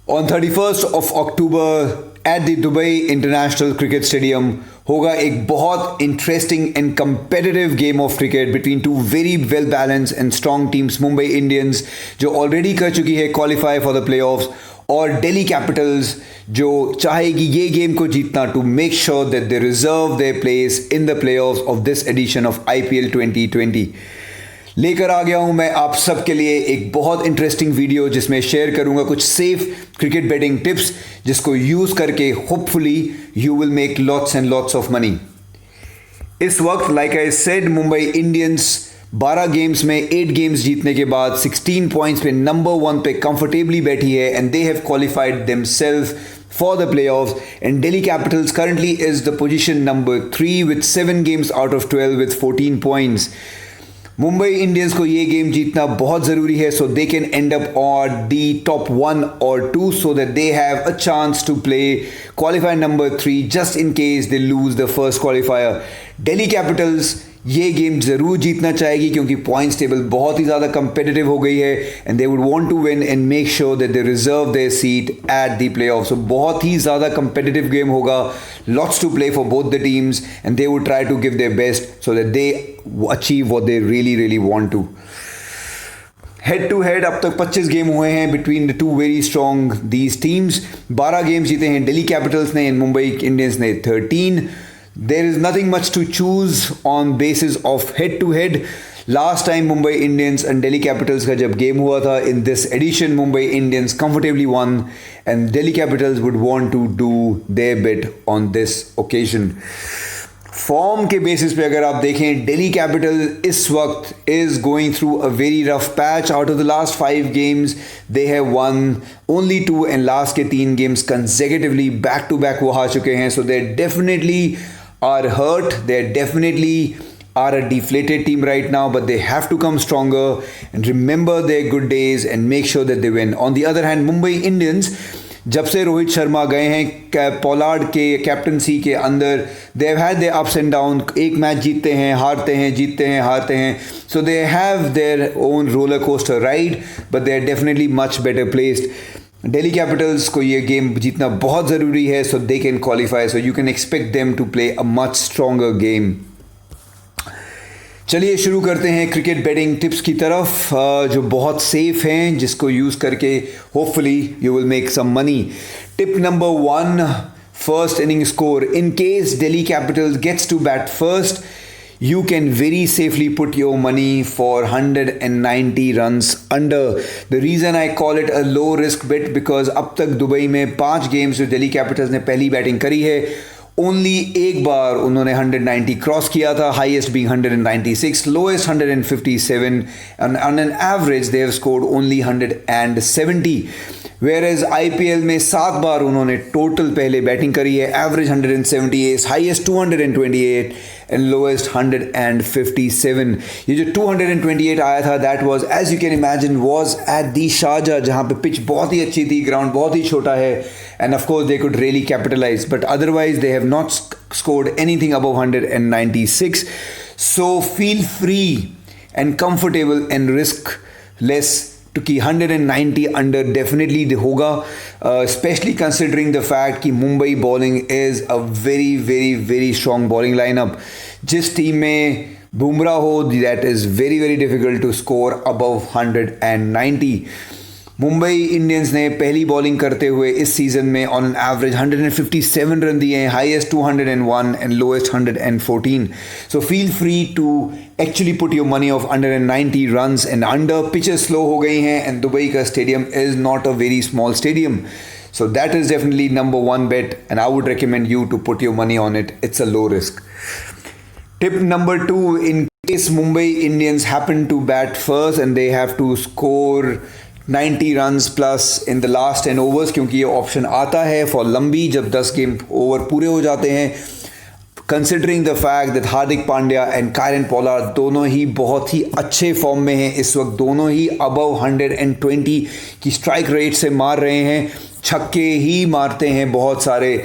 On 31st of October eight the Dubai international cricket stadium होगा एक बहुत interesting and competitive game of cricket between two very well balance and strong teams, Mumbai Indians जो already कर चुकी है qualify for the playoffs, और Delhi Capitals जो चाहेगी ये गेम को जीतना to make sure that they reserve their place in the playoffs of this edition of IPL 2020। लेकर आ गया हूं मैं आप सबके लिए एक बहुत इंटरेस्टिंग वीडियो जिसमें शेयर करूंगा कुछ सेफ क्रिकेट बेटिंग टिप्स जिसको यूज करके hopefully you will make lots and lots of money. इस वक्त like I said Mumbai Indians 12 games में 8 गेम्स जीतने के बाद 16 पॉइंट्स पे नंबर 1 पे कंफर्टेबली बैठी है and they have qualified themselves for the playoffs. And Delhi Capitals currently is the position number 3 with 7 games out of 12 with 14 points. Mumbai Indians को ये गेम जीतना बहुत ज़रूरी है so they can end up on the top 1 or 2 so that they have a chance to play qualifier number 3 just in case they lose the first qualifier। Delhi Capitals ये game ज़रूर जीतना चाहेगी क्योंकि पॉइंट्स टेबल बहुत ही ज़्यादा competitive हो गई है and they would want to win and make sure that they reserve their seat at the playoff. So बहुत ही ज़्यादा कंपेटिटिव गेम होगा, lots to play for both the teams and they would try to give their best so that they achieve what they really want to. Head to head अब तक 25 game हुए हैं between the two very strong these teams. 12 games जीते हैं Delhi Capitals ने and Mumbai Indians ने 13। There is nothing much to choose on basis of head to head. Last time Mumbai Indians and Delhi Capitals का जब game हुआ था in this edition Mumbai Indians comfortably won and Delhi Capitals would want to do their bit on this occasion. Form के basis पे अगर आप देखें Delhi Capital इस वक्त is going through a very rough patch. Out of the last 5 games they have won only 2 and last के 3 games consecutively back to back वो हार चुके हैं। So they definitely are hurt, they definitely are a deflated team right now, but they have to come stronger and remember their good days and make sure that they win। On the other hand Mumbai Indians जब से रोहित शर्मा गए हैं Pollard के captaincy के अंदर they have had their ups and down, एक match जीतते हैं हारते हैं, जीतते हैं हारते हैं, so they have their own roller coaster ride but they are definitely much better placed. Delhi Capitals को ये गेम जीतना बहुत ज़रूरी है so they can qualify, so you can expect them to play a much stronger game. चलिए शुरू करते हैं क्रिकेट बेटिंग टिप्स की तरफ जो बहुत सेफ हैं जिसको यूज़ करके hopefully you will make some money. Tip number 1, first inning score. In case Delhi Capitals gets to bat first you can very safely put your money for 190 runs under। The reason I call it a low risk bet because अब तक Dubai में 5 games जो Delhi Capitals ने पहली batting करी है only एक बार उन्होंने 190 क्रॉस किया था, highest being 196, lowest 157 and on an average they have scored only 170। Whereas IPL में 7 बार उन्होंने टोटल पहले बैटिंग करी है, एवरेज 178, हाईएस्ट 228 एंड लोएस्ट 157। ये जो 228 आया था that was as you can imagine was at the Sharjah जहाँ पे पिच बहुत ही अच्छी थी, ग्राउंड बहुत ही छोटा है and of course they could really capitalise but otherwise they have not scored anything above 196। So feel free and comfortable and risk less कि 190 अंडर डेफिनेटली होगा, स्पेशली कंसिडरिंग द फैक्ट कि Mumbai bowling is a very very very strong bowling lineup. जिस team में बुमराह हो that is very very difficult to score above 190। Mumbai Indians ने पहली bowling करते हुए इस सीज़न में ऑन एन एवरेज 157 रन दिए हैं, highest 201 and lowest 114। So feel free to actually put your money of 190 runs and under. Pitches slow हो गई हैं एंड दुबई का stadium is not a very small stadium, so that is definitely number 1 bet and I would recommend you to put your money on it। It's a low risk। Tip number 2, in case Mumbai Indians happen to bat first and they have to score 90 runs plus in the last 10 overs, क्योंकि ये option आता है for लंबी जब 10 game over पूरे हो जाते हैं। Considering the fact that Hardik Pandya and Kieron Pollard दोनों ही बहुत ही अच्छे फॉर्म में हैं इस वक्त, दोनों ही अबव 120 की स्ट्राइक रेट से मार रहे हैं, छक्के ही मारते हैं बहुत सारे।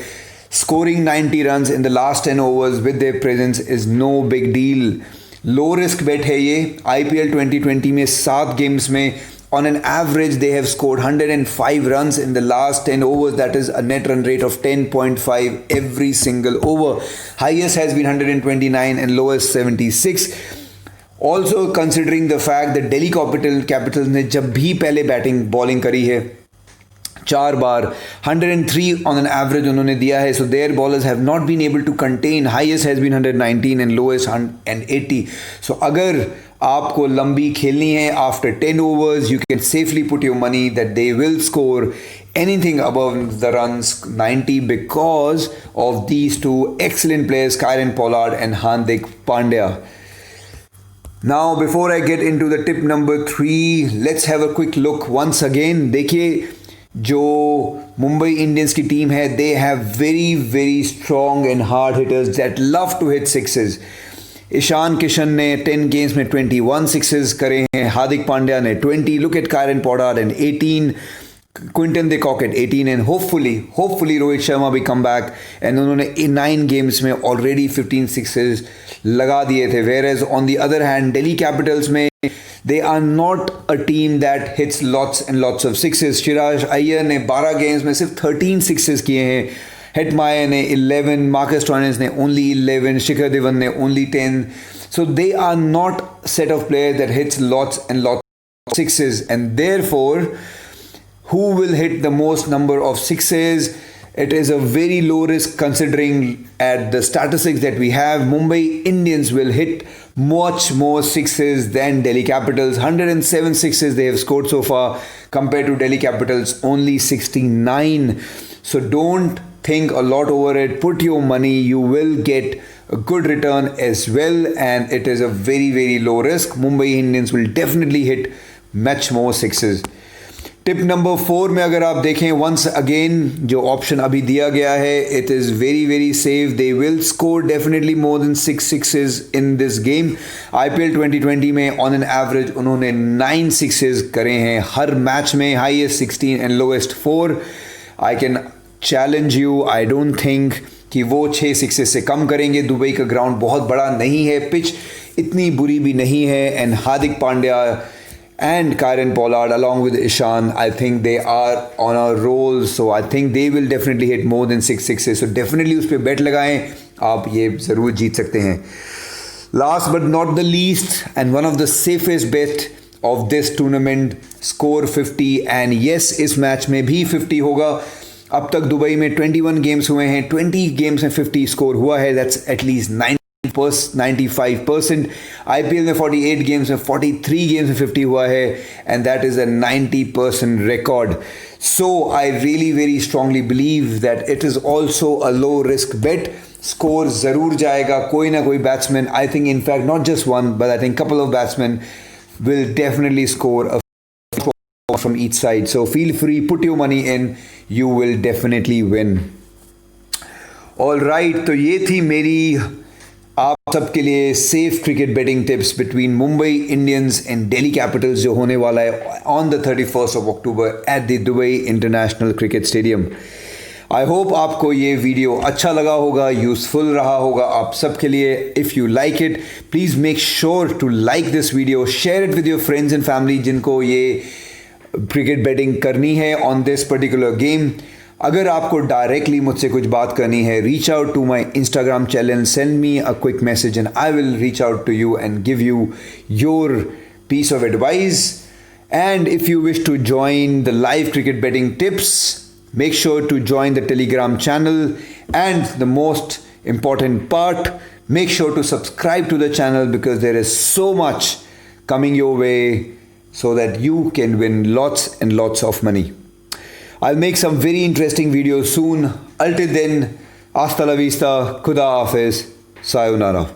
Scoring 90 runs in the last 10 overs with their presence is no big deal. Low risk bet है ये। आईपीएल 2020 में 7 गेम्स में On an average, they have scored 105 runs in the last 10 overs. That is a net run rate of 10.5 every single over. Highest has been 129 and lowest 76. Also considering the fact that Delhi Capitals ने जब भी पहले batting bowling करी है 4 बार 103 on an average उन्होंने दिया है. So their bowlers have not been able to contain. Highest has been 119 and lowest 180. So अगर आपको लंबी खेलनी है after 10 overs, you can safely put your money that they will score anything above the runs 90 because of these two excellent players, Kieron Pollard and Hardik Pandya. Now before I get into the tip number 3, let's have a quick look once again. देखिए जो Mumbai Indians की team है, they have very strong and hard hitters that love to hit sixes. Ishan Kishan ने 10 games में 21 sixes करे हैं. हार्दिक पांड्या ने 20. Look at Kieron Pollard and 18. Quinton de Kock at 18 and hopefully Rohit Sharma भी कम बैक एंड उन्होंने 9 गेम्स में ऑलरेडी 15 सिक्सेस लगा दिए थे. Whereas on the other hand Delhi Capitals में they are not a team that hits lots and lots of sixes. Siraj Iyer ने 12 games में सिर्फ 13 सिक्सेस किए हैं. Hetmyer ने 11, मार्कस स्टोइनिस ने only 11, शिखर धवन ने only 10. So they are not set of players that hits lots and lots of sixes, and therefore who will hit the most number of sixes? It is a very low risk considering at the statistics that we have. Mumbai Indians will hit much more sixes than Delhi Capitals. 107 sixes they have scored so far compared to Delhi Capitals only 69. So don't think a lot over it. Put your money. You will get a good return as well, and it is a very low risk. Mumbai Indians will definitely hit much more sixes. Tip number 4 में अगर आप देखें, once again जो option अभी दिया गया है, it is very safe. They will score definitely more than 6 sixes in this game. IPL 2020 में ऑन एन एवरेज उन्होंने 9 सिक्सेस करे हैं हर मैच में. Highest 16 and lowest 4. I can challenge you, I don't think कि वो 6 सिक्सेस से कम करेंगे. Dubai का ग्राउंड बहुत बड़ा नहीं है, पिच इतनी बुरी भी नहीं है, and Hardik Pandya and Kieron Pollard along with Ishan, I think they are on a roll. So I think they will definitely hit more than 6 sixes. So definitely उस पर bet लगाएं, आप ये ज़रूर जीत सकते हैं. Last but not the least, and one of the safest bet of this tournament, score 50. And yes, इस match में भी 50 होगा. अब तक दुबई में 21 गेम्स हुए हैं, 20 गेम्स में 50 स्कोर हुआ है. That's at least 95%. IPL में 48 गेम्स में 43 गेम्स में 50 हुआ है, and that is a 90% record. So I really very strongly believe that it is also a low risk bet. Score ज़रूर जाएगा. कोई ना कोई batsman, I think in fact not just one, but I think couple of batsmen will definitely score a from each side. So feel free, put your money in, you will definitely win. All right, तो ये थी मेरी आप सबके लिए safe cricket betting tips between Mumbai Indians and Delhi Capitals जो होने वाला है on the 31st of October at the Dubai international cricket stadium. I hope आपको ये वीडियो अच्छा लगा होगा, यूज़फुल रहा होगा आप सबके लिए. If you like it, please make sure to like this video, share it with your friends and family जिनको ये क्रिकेट बेटिंग करनी है ऑन दिस पर्टिकुलर गेम. अगर आपको डायरेक्टली मुझसे कुछ बात करनी है, reach out to my Instagram channel, send me a quick message and I will reach out to you and give you your piece of advice. And if you wish to join the live cricket betting tips, make sure to join the Telegram channel, and the most important part, make sure to subscribe to the channel because there is so much coming your way so that you can win lots and lots of money. I'll make some very interesting videos soon. Until then, hasta la vista, khuda hafiz, sayonara.